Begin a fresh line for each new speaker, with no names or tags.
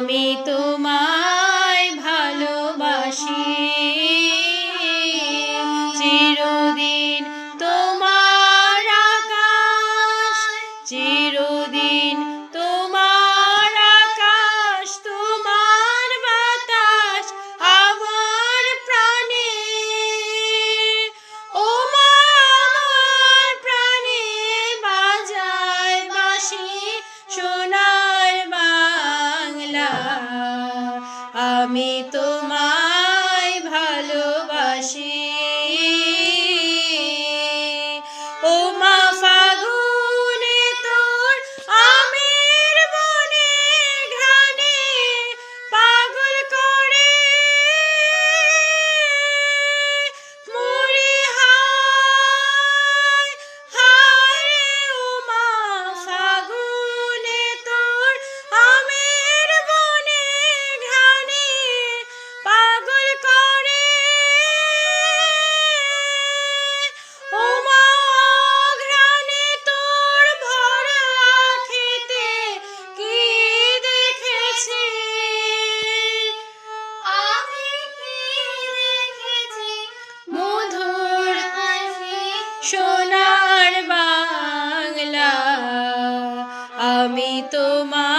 আমি তোমায় ভালোবাসি, চিরদিন তোমার আকাশ, চিরদিন তোমার আকাশ, তোমার বাতাস আমার প্রাণে। ও মা আমার প্রাণে বাজায় বাঁশি সোনার বাংলা, আমি তোমায় ভালোবাসি। ও মা ফাগুনে তোর আমের বনে ঘ্রাণে পাগল করে মরি, হায় হায় ও মা ফাগুনে তোর আমের বনে ঘ্রাণে পাগল করে। ও মা ঘ্রাণে তোর ভরা খেতে কি দেখেছি, আমি কি দেখেছি মধুর হাসি সোনার বাংলা, আমি তোমার